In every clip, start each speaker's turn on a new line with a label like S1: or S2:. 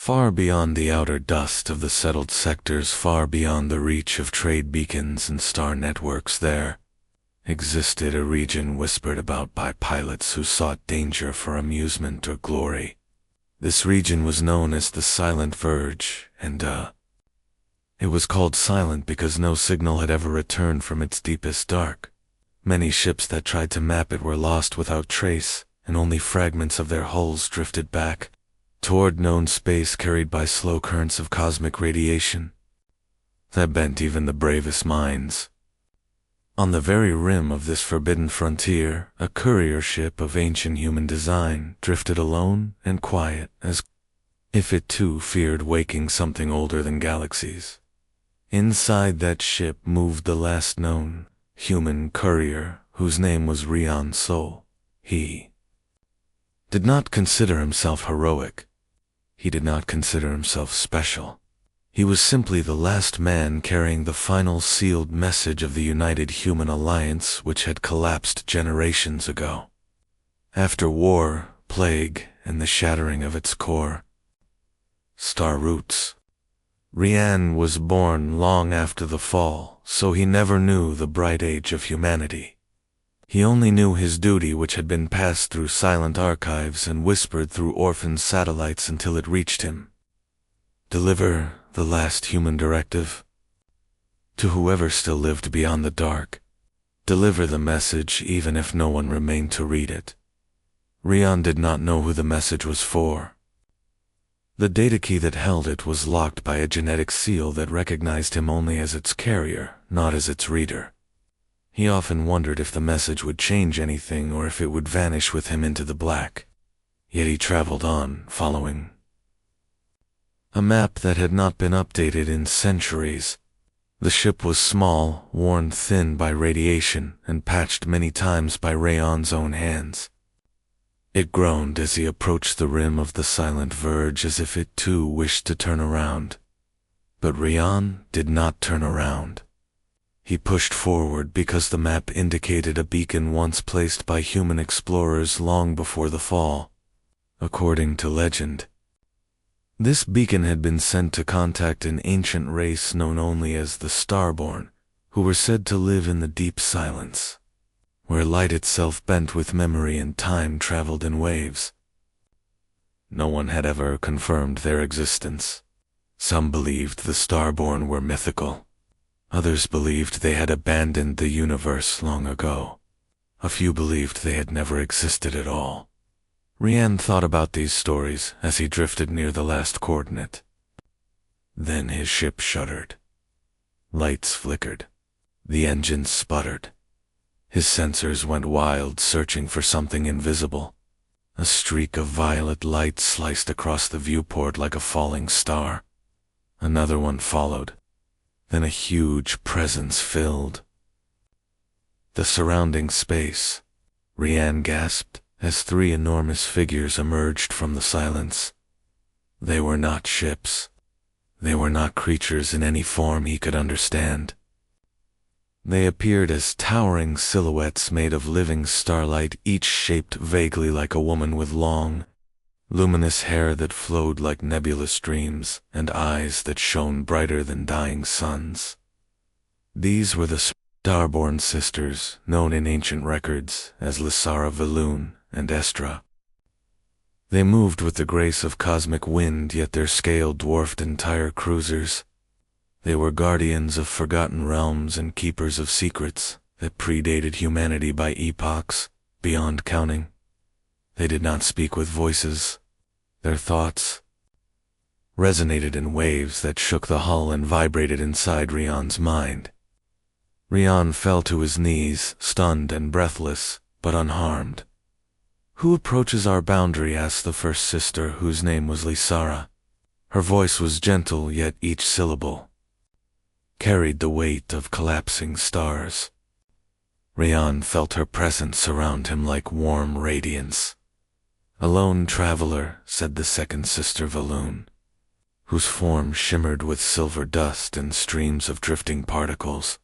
S1: Far beyond the outer dust of the settled sectors, far beyond the reach of trade beacons and star networks, there existed a region whispered about by pilots who sought danger for amusement or glory. This region was known as the Silent Verge, and it was called silent because no signal had ever returned from its deepest dark. Many ships that tried to map it were lost without trace, and only fragments of their hulls drifted back toward known space, carried by slow currents of cosmic radiation that bent even the bravest minds. On the very rim of this forbidden frontier, a courier ship of ancient human design drifted alone and quiet, as if it too feared waking something older than galaxies. Inside that ship moved the last known human courier, whose name was Rian Sol. He did not consider himself heroic. He did not consider himself special. He was simply the last man carrying the final sealed message of the United Human Alliance, which had collapsed generations ago. After war, plague, and the shattering of its core star roots, Rian was born long after the fall, so he never knew the bright age of humanity. He only knew his duty, which had been passed through silent archives and whispered through orphaned satellites until it reached him. Deliver the last human directive to whoever still lived beyond the dark. Deliver the message even if no one remained to read it. Rian did not know who the message was for. The data key that held it was locked by a genetic seal that recognized him only as its carrier, not as its reader. He often wondered if the message would change anything or if it would vanish with him into the black. Yet he traveled on, following a map that had not been updated in centuries. The ship was small, worn thin by radiation, and patched many times by Rayon's own hands. It groaned as he approached the rim of the Silent Verge, as if it too wished to turn around. But Rayon did not turn around. He pushed forward because the map indicated a beacon once placed by human explorers long before the fall. According to legend, this beacon had been sent to contact an ancient race known only as the Starborn, who were said to live in the deep silence, where light itself bent with memory and time traveled in waves. No one had ever confirmed their existence. Some believed the Starborn were mythical. Others believed they had abandoned the universe long ago. A few believed they had never existed at all. Rian thought about these stories as he drifted near the last coordinate. Then his ship shuddered. Lights flickered. The engines sputtered. His sensors went wild, searching for something invisible. A streak of violet light sliced across the viewport like a falling star. Another one followed. Then a huge presence filled the surrounding space. Rian gasped as three enormous figures emerged from the silence. They were not ships. They were not creatures in any form he could understand. They appeared as towering silhouettes made of living starlight, each shaped vaguely like a woman with long, luminous hair that flowed like nebulous dreams, and eyes that shone brighter than dying suns. These were the Starborn Sisters, known in ancient records as Lysara Valoon and Estra. They moved with the grace of cosmic wind, yet their scale dwarfed entire cruisers. They were guardians of forgotten realms and keepers of secrets that predated humanity by epochs beyond counting. They did not speak with voices. Their thoughts resonated in waves that shook the hull and vibrated inside Rian's mind. Rian fell to his knees, stunned and breathless, but unharmed. "Who approaches our boundary?" asked the first sister, whose name was Lysara. Her voice was gentle, yet each syllable carried the weight of collapsing stars. Rian felt her presence surround him like warm radiance. "A lone traveler," said the second sister Valoon, whose form shimmered with silver dust and streams of drifting particles.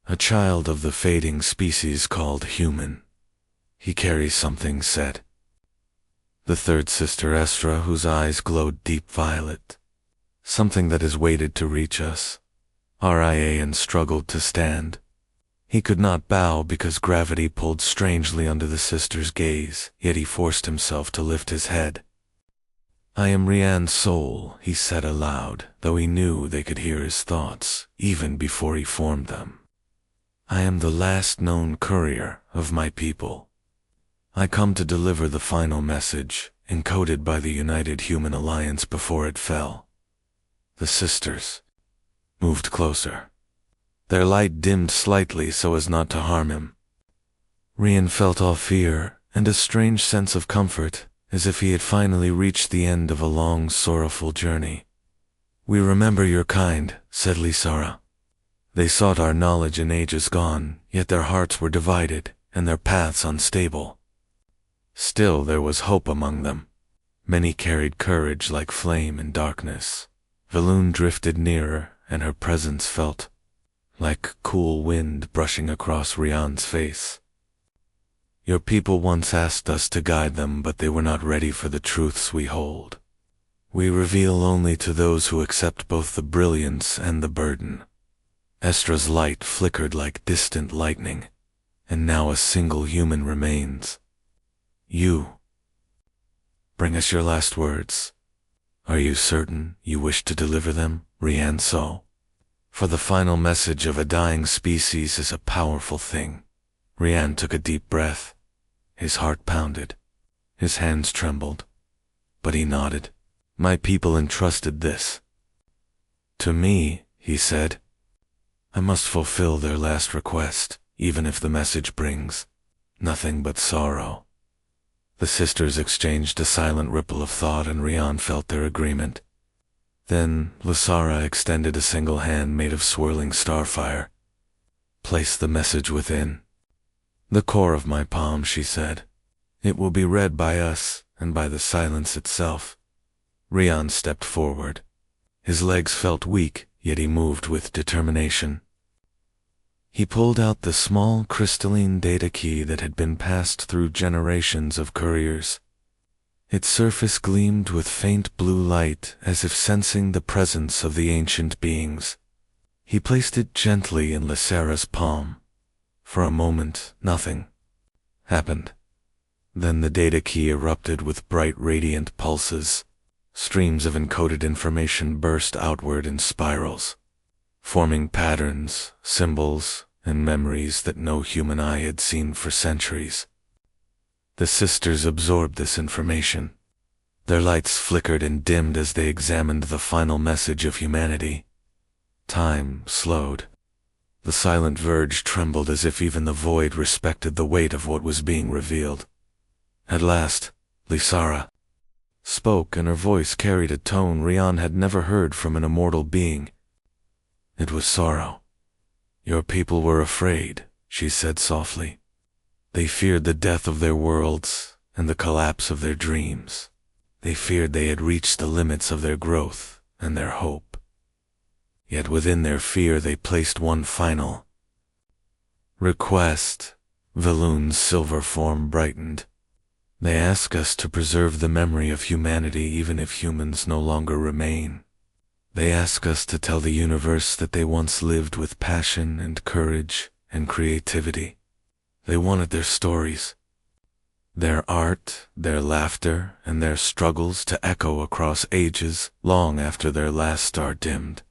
S1: "A child of the fading species called human. He carries something," said The third sister Estra, whose eyes glowed deep violet. Something that has waited to reach us. Rian struggled to stand. He could not bow because gravity pulled strangely under the sister's gaze, yet he forced himself to lift his head. I am Rian's soul, he said aloud, though he knew they could hear his thoughts, even before he formed them. I am the last known courier of my people. I come to deliver the final message, encoded by the United Human Alliance before it fell. The sisters moved closer. Their light dimmed slightly so as not to harm him. Rian felt all fear and a strange sense of comfort, as if he had finally reached the end of a long, sorrowful journey. We remember your kind, said Lyria. They sought our knowledge in ages gone, yet their hearts were divided and their paths unstable. Still there was hope among them. Many carried courage like flame in darkness. Vaela drifted nearer, and her presence felt like cool wind brushing across Rian's face. Your people once asked us to guide them, but they were not ready for the truths we hold. We reveal only to those who accept both the brilliance and the burden. Estra's light flickered like distant lightning, and now a single human remains. You. Bring us your last words. Are you certain you wish to deliver them, Rian saw? For the final message of a dying species is a powerful thing. Rian took a deep breath. His heart pounded. His hands trembled. But he nodded. My people entrusted this to me, he said. I must fulfill their last request, even if the message brings nothing but sorrow. The sisters exchanged a silent ripple of thought, and Rian felt their agreement. Then Lyria extended a single hand made of swirling starfire. Place the message within the core of my palm, she said. It will be read by us and by the silence itself. Rian stepped forward. His legs felt weak, yet he moved with determination. He pulled out the small crystalline data key that had been passed through generations of couriers. Its surface gleamed with faint blue light, as if sensing the presence of the ancient beings. He placed it gently in Lysira's palm. For a moment, nothing happened. Then the data key erupted with bright radiant pulses. Streams of encoded information burst outward in spirals, forming patterns, symbols, and memories that no human eye had seen for centuries. The sisters absorbed this information. Their lights flickered and dimmed as they examined the final message of humanity. Time slowed. The silent verge trembled as if even the void respected the weight of what was being revealed. At last, Lyria spoke, and her voice carried a tone Rian had never heard from an immortal being. It was sorrow. Your people were afraid, she said softly. They feared the death of their worlds and the collapse of their dreams. They feared they had reached the limits of their growth and their hope. Yet within their fear they placed one final request. Vaela's silver form brightened. They ask us to preserve the memory of humanity even if humans no longer remain. They ask us to tell the universe that they once lived with passion and courage and creativity. They wanted their stories, their art, their laughter, and their struggles to echo across ages long after their last star dimmed.